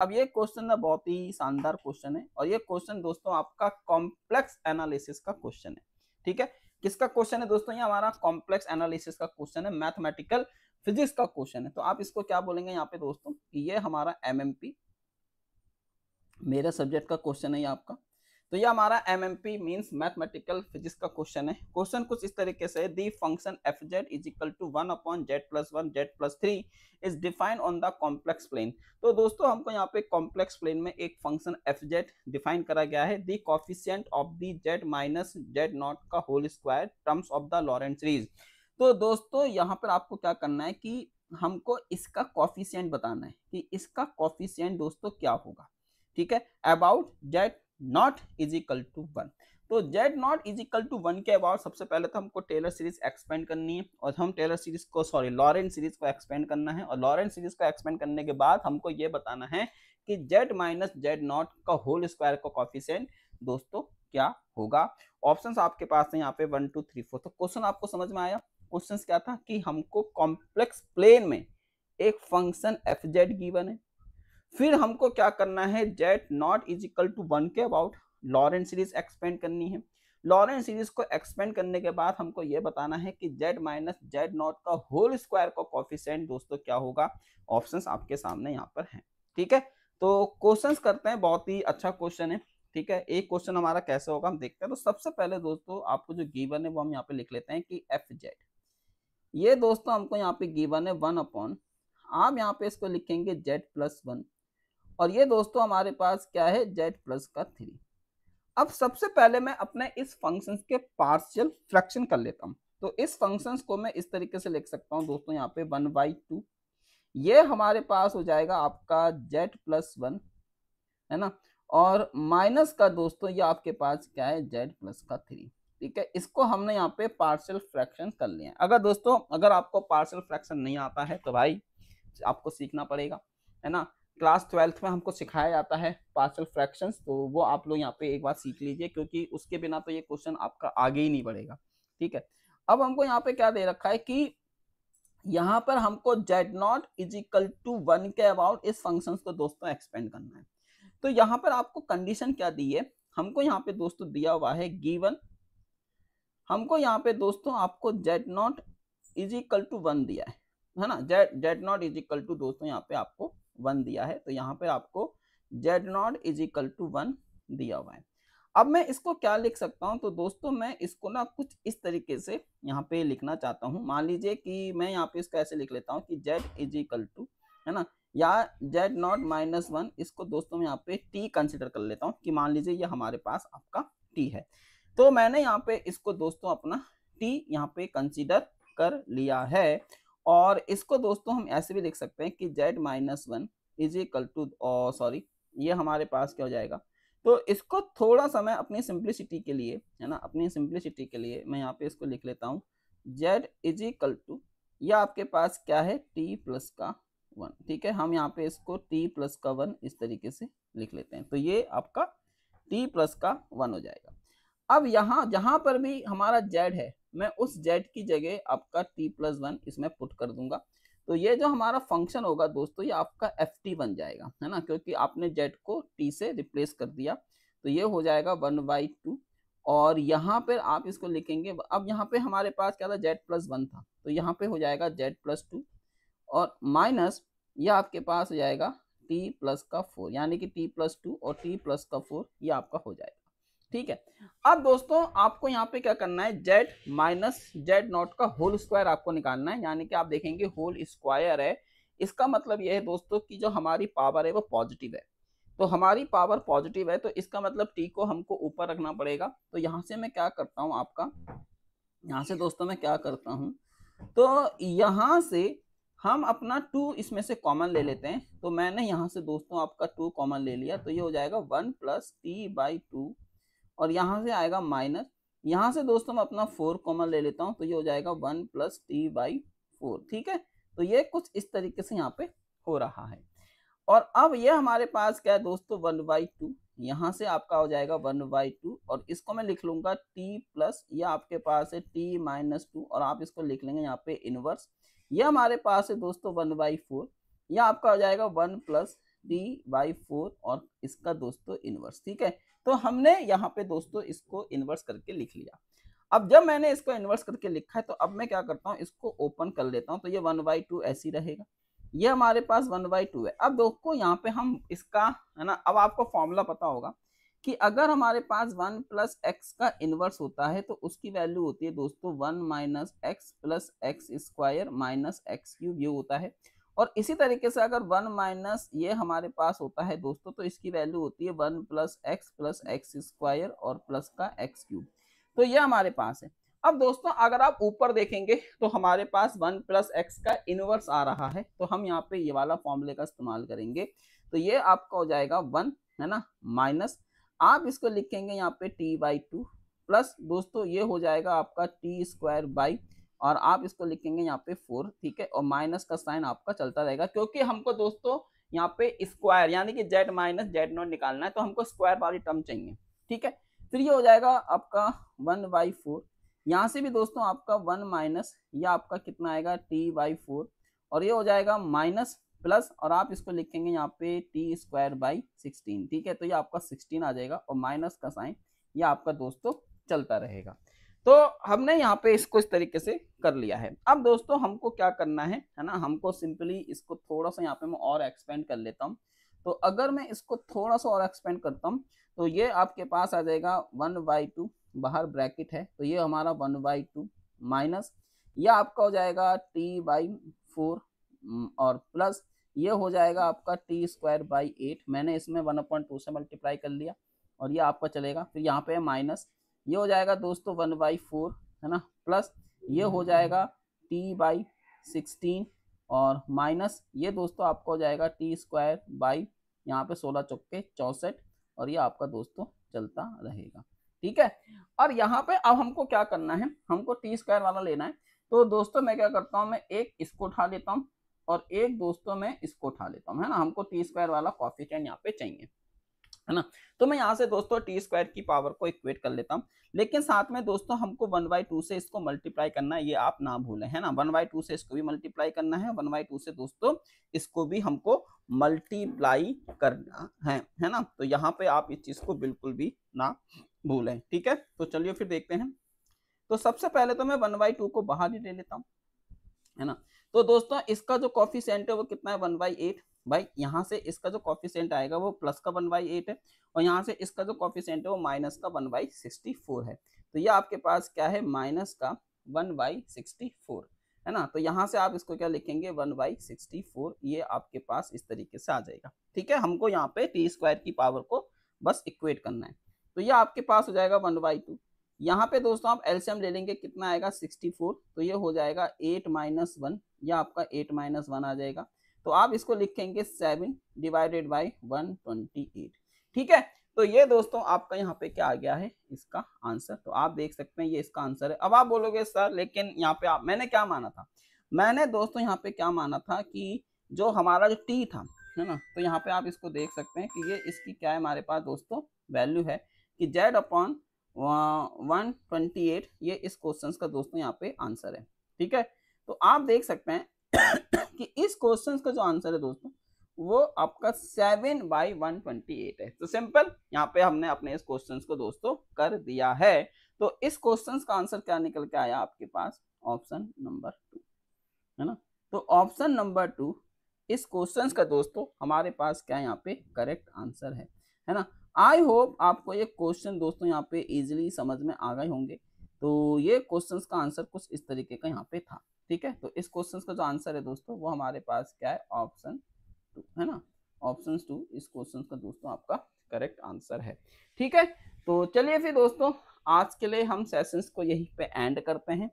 अब ये क्वेश्चन ना बहुत ही शानदार क्वेश्चन है और ये क्वेश्चन दोस्तों आपका कॉम्प्लेक्स एनालिसिस का क्वेश्चन है। ठीक है, किसका क्वेश्चन है दोस्तों? ये हमारा कॉम्प्लेक्स एनालिसिस का क्वेश्चन है, मैथमेटिकल फिजिक्स का क्वेश्चन है। तो आप इसको क्या बोलेंगे यहाँ पे दोस्तों कि ये हमारा एमएमपी मेरे सब्जेक्ट का क्वेश्चन है ये आपका। तो ये हमारा एमएमपी मींस मैथमेटिकल फिजिक्स का क्वेश्चन है। क्वेश्चन कुछ इस तरीके से, the function f z is equal to 1/z+1 z+3 is defined on the complex plane. तो दोस्तों हमको यहाँ पे कॉम्प्लेक्स प्लेन में एक फंक्शन एफ जेड डिफाइन करा गया है, the coefficient of the z minus z naught का whole square terms of the Laurent series. तो दोस्तों यहाँ पर आपको क्या करना है कि हमको इसका कॉफिशिएंट बताना है कि इसका कॉफिशिएंट दोस्तों क्या होगा। ठीक है, about z not is equal to 1। तो z not is equal to 1 के अबाउट सबसे पहले तो हमको टेलर सीरीज एक्सपेंड करनी है और हम टेलर सीरीज को लॉरेंट सीरीज को एक्सपेंड करना है और लॉरेंट सीरीज को एक्सपेंड करने के बाद हमको ये बताना है कि जेड माइनस जेड नॉट का होल स्क्वायर का कॉफिशिएंट दोस्तों क्या होगा। ऑप्शंस आपके पास है यहाँ पे 1 2 3 4। तो क्वेश्चन आपको समझ में आया? क्वेश्चन क्या था कि हमको कॉम्प्लेक्स प्लेन में एक फंक्शन एफ जेड गिवन है, फिर हमको क्या करना है, z not is equal to 1 के अबाउट लॉरेंट सीरीज एक्सपेंड करनी है। लॉरेंट सीरीज को एक्सपेंड करने के बाद हमको ये बताना है कि जेड माइनस जेड नॉट का होल स्क्वायर का कॉफिशिएंट दोस्तों क्या होगा। ऑप्शंस आपके सामने यहाँ पर हैं। ठीक है, तो क्वेश्चंस करते हैं, बहुत ही अच्छा क्वेश्चन है। ठीक है, एक क्वेश्चन हमारा कैसे होगा हम देखते हैं। तो सबसे पहले दोस्तों आपको जो गिवन है वो हम यहाँ पे लिख लेते हैं कि एफ जेड, ये दोस्तों हमको यहाँ पे गिवन है 1/, आप यहाँ पे इसको लिखेंगे z+1 और ये दोस्तों हमारे पास क्या है, z+3। अब सबसे पहले मैं अपने इस फंक्शन के पार्शियल फ्रैक्शन कर लेता हूँ। तो इस फंक्शन को मैं इस तरीके से लिख सकता हूँ दोस्तों, यहाँ पे 1/2, ये हमारे पास हो जाएगा आपका z+1, है ना, और माइनस का दोस्तों ये आपके पास क्या है, z+3। ठीक है, इसको हमने यहाँ पे पार्शियल फ्रैक्शन कर लिया है। अगर दोस्तों अगर आपको पार्शियल फ्रैक्शन नहीं आता है तो भाई आपको सीखना पड़ेगा, है ना। क्लास 12th में हमको सिखाया जाता है पार्शियल फ्रैक्शंस, तो वो आप लोग यहाँ पे एक बार सीख लीजिए क्योंकि उसके बिना तो ये क्वेश्चन आपका आगे ही नहीं बढ़ेगा। ठीक है, अब हमको यहाँ पे क्या दे रखा है कि यहाँ पर हमको z not is equal to 1 के अबाउट इस फंक्शन को दोस्तों एक्सपेंड करना है। तो यहाँ पर आपको कंडीशन क्या दी है, हमको यहाँ पे दोस्तों दिया हुआ है गिवन, हमको यहाँ पे दोस्तों आपको z not is equal to 1 दिया है ना, z not is equal to दोस्तों यहाँ पे आपको 1 दिया है। तो यहाँ पे आपको z not is equal to 1 दिया हुआ है। अब मैं इसको क्या लिख सकता हूँ, तो दोस्तों मैं इसको ना कुछ इस तरीके से यहाँ पे लिखना चाहता हूँ। मान लीजिए कि मैं यहाँ पे इसको ऐसे लिख लेता हूँ कि जेड इज इक्वल टू, है ना, या जेड नॉट -1, इसको दोस्तों मैं यहाँ पे टी कंसिडर कर लेता हूँ कि मान लीजिए ये हमारे पास आपका टी है। तो मैंने यहाँ पे इसको दोस्तों अपना टी यहाँ पे कंसिडर कर लिया है और इसको दोस्तों हम ऐसे भी लिख सकते हैं कि z-1 is equal to, sorry ये हमारे पास क्या हो जाएगा, तो इसको थोड़ा सा मैं अपनी सिंप्लिसिटी के लिए, है ना, अपनी सिंप्लिसिटी के लिए मैं यहाँ पे इसको लिख लेता हूँ z इज इक्वल टू, ये आपके पास क्या है, t प्लस का 1। ठीक है, हम यहाँ पे इसको t प्लस का 1 इस तरीके से लिख लेते हैं। तो ये आपका t प्लस का 1 हो जाएगा। अब यहाँ जहां पर भी हमारा z है मैं उस z की जगह आपका t+1 इसमें पुट कर दूंगा। तो ये जो हमारा फंक्शन होगा दोस्तों ये आपका ft बन जाएगा, है ना, क्योंकि आपने z को t से रिप्लेस कर दिया। तो ये हो जाएगा 1/2 और यहाँ पर आप इसको लिखेंगे। अब यहाँ पे हमारे पास क्या था, z+1 था, तो यहाँ पे हो जाएगा z+2 और माइनस ये आपके पास हो जाएगा t प्लस का 4, यानी कि t+2 और t प्लस का 4 ये आपका हो जाएगा। ठीक है, अब दोस्तों आपको यहाँ पे क्या करना है, जेड माइनस जेड नॉट का होल स्क्वायर आपको निकालना है, यानी कि आप देखेंगे होल स्क्वायर है, इसका मतलब ये है दोस्तों कि जो हमारी पावर है वो पॉजिटिव है। तो हमारी पावर पॉजिटिव है तो इसका मतलब टी को हमको ऊपर रखना पड़ेगा। तो यहाँ से मैं क्या करता हूँ आपका, यहाँ से दोस्तों मैं क्या करता हूँ, तो यहाँ से हम अपना 2 इसमें से कॉमन ले लेते हैं। तो मैंने यहाँ से दोस्तों आपका 2 कॉमन ले लिया, तो ये हो जाएगा 1 + t/2 और यहाँ से आएगा माइनस, यहाँ से दोस्तों मैं अपना 4 कॉमन ले लेता हूँ, तो ये हो जाएगा 1 + t/4। ठीक है, तो ये कुछ इस तरीके से यहाँ पे हो रहा है। और अब ये हमारे पास क्या है दोस्तों, 1/2, यहाँ से आपका हो जाएगा 1/2 और इसको मैं लिख लूंगा t प्लस, ये आपके पास है t-2 और आप इसको लिख लेंगे यहाँ पे इनवर्स। ये हमारे पास है दोस्तों 1/4, यह आपका हो जाएगा 1 + t/4 और इसका दोस्तों इनवर्स। ठीक है, तो हमने यहाँ पे दोस्तों इसको इनवर्स करके लिख लिया। अब जब मैंने इसको इनवर्स करके लिखा है तो अब मैं क्या करता हूँ, इसको ओपन कर लेता हूँ, तो ये 1/2 ऐसे ही रहेगा। ये हमारे पास 1/2 है। अब दोस्तों यहाँ पे हम इसका, है ना, अब आपको फॉर्मूला पता होगा कि अगर हमारे पास 1 प्लस एक्स का इनवर्स होता है तो उसकी वैल्यू होती है दोस्तों 1 minus x plus x square minus x cube, ये होता है। और इसी तरीके से अगर 1 माइनस ये हमारे पास होता है दोस्तों तो इसकी वैल्यू होती है 1 प्लस एक्स स्क्वायर और प्लस का एक्स क्यूब। तो ये हमारे पास है। अब दोस्तों अगर आप ऊपर देखेंगे तो हमारे पास 1 प्लस एक्स का इनवर्स आ रहा है, तो हम यहाँ पे ये वाला फॉर्मूले का इस्तेमाल करेंगे। तो ये आपका हो जाएगा 1, है ना, माइनस आप इसको लिखेंगे यहाँ पे t/2 प्लस दोस्तों ये हो जाएगा आपका t² और आप इसको लिखेंगे यहाँ पे 4। ठीक है, और माइनस का साइन आपका चलता रहेगा क्योंकि हमको दोस्तों यहाँ पे स्क्वायर यानी कि z माइनस z0 निकालना है, तो हमको स्क्वायर वाली टर्म चाहिए। ठीक है, फिर ये हो जाएगा आपका 1/4। यहाँ से भी दोस्तों आपका 1 माइनस ये आपका कितना आएगा t/4 और ये हो जाएगा माइनस प्लस और आप इसको लिखेंगे यहाँ पे t²/16। ठीक है, तो ये आपका 16 आ जाएगा और माइनस का साइन ये आपका दोस्तों चलता रहेगा। तो हमने यहाँ पे इसको इस तरीके से कर लिया है। अब दोस्तों हमको क्या करना है ना, हमको सिंपली इसको थोड़ा सा यहाँ पे मैं और एक्सपेंड कर लेता हूँ। तो अगर मैं इसको थोड़ा सा और एक्सपेंड करता हूँ तो ये आपके पास आ जाएगा 1/2, बाहर ब्रैकेट है तो ये हमारा 1/2 माइनस ये आपका हो जाएगा t/4 और प्लस ये हो जाएगा आपका t²/8। मैंने इसमें 1/2 से मल्टीप्लाई कर लिया और ये आपका चलेगा। फिर यहाँ पे माइनस ये हो जाएगा दोस्तों 1/4, है ना, प्लस ये हो जाएगा t/16 और माइनस ये दोस्तों आपको हो जाएगा t² यहाँ पे 16 चौके 64 और ये आपका दोस्तों चलता रहेगा। ठीक है, और यहाँ पे अब हमको क्या करना है, हमको t² वाला लेना है। तो दोस्तों मैं क्या करता हूँ, मैं एक इसको उठा लेता हूँ और एक दोस्तों मैं इसको उठा लेता हूँ, है ना, हमको t² वाला कोएफिशिएंट यहाँ पे चाहिए, है ना। तो मैं यहाँ से दोस्तों t² की पावर को इक्वेट कर लेता हूँ, लेकिन साथ में दोस्तों हमको 1/2 से इसको मल्टीप्लाई करना है, ये आप ना भूलें, है ना। 1/2 से इसको भी मल्टीप्लाई करना है, 1/2 से दोस्तों इसको भी हमको मल्टीप्लाई करना है ना। तो यहाँ पे आप इस चीज को बिल्कुल भी ना भूलें। ठीक है, तो चलिए फिर देखते हैं। तो सबसे पहले तो मैं 1/2 को बाहर ही ले लेता हूँ, है ना। तो दोस्तों इसका जो कोफिशिएंट है वो कितना है 1/8। भाई यहाँ से इसका जो कोफिशिएंट आएगा वो प्लस का 1/8 है और यहाँ से इसका जो कोफिशिएंट है वो माइनस का 1/64 है। तो ये आपके पास क्या है, माइनस का 1/64, है ना। तो यहाँ से आप इसको क्या लिखेंगे 1/64, ये आपके पास इस तरीके से आ जाएगा। ठीक है, हमको यहाँ पे t² की पावर को बस इक्वेट करना है। तो ये आपके पास हो जाएगा 1/2। यहाँ पे दोस्तों आप एलसीएम ले लेंगे, कितना आएगा 64, तो ये हो जाएगा 8 माइनस 1, यह आपका 8 माइनस 1 आ जाएगा। तो आप इसको लिखेंगे 7 डिवाइडेड बाई 128। ठीक है, तो ये दोस्तों आपका यहाँ पे क्या आ गया है, इसका आंसर। तो आप देख सकते हैं ये इसका आंसर है। अब आप बोलोगे सर लेकिन यहाँ पे आप मैंने क्या माना था, मैंने दोस्तों यहाँ पे क्या माना था कि जो हमारा जो टी था, है ना, तो यहाँ पे आप इसको देख सकते हैं कि ये इसकी क्या है, हमारे पास दोस्तों वैल्यू है कि z/128, ये इस क्वेश्चन का दोस्तों यहाँ पे आंसर है। ठीक है, तो आप देख सकते हैं कि इस क्वेश्चन का जो आंसर है दोस्तों वो आपका 7/128 है। तो सिंपल यहाँ पे हमने अपने इस क्वेश्चन को दोस्तों कर दिया है। तो इस क्वेश्चन का आंसर क्या निकल के आया आपके पास, ऑप्शन नंबर 2, है ना। तो ऑप्शन नंबर 2 इस क्वेश्चन का दोस्तों हमारे पास क्या यहाँ पे करेक्ट आंसर है ना। आई होप आपको ये क्वेश्चन दोस्तों यहाँ पे इजीली समझ में आ गए होंगे। तो ये क्वेश्चंस का आंसर कुछ इस तरीके का यहाँ पे था। ठीक है, तो इस क्वेश्चंस का जो आंसर है दोस्तों वो हमारे पास क्या है, ऑप्शन 2, है ना। ऑप्शन 2 इस क्वेश्चन का दोस्तों आपका करेक्ट आंसर है। ठीक है, तो चलिए फिर दोस्तों आज के लिए हम सेशंस को यहीं पे एंड करते हैं।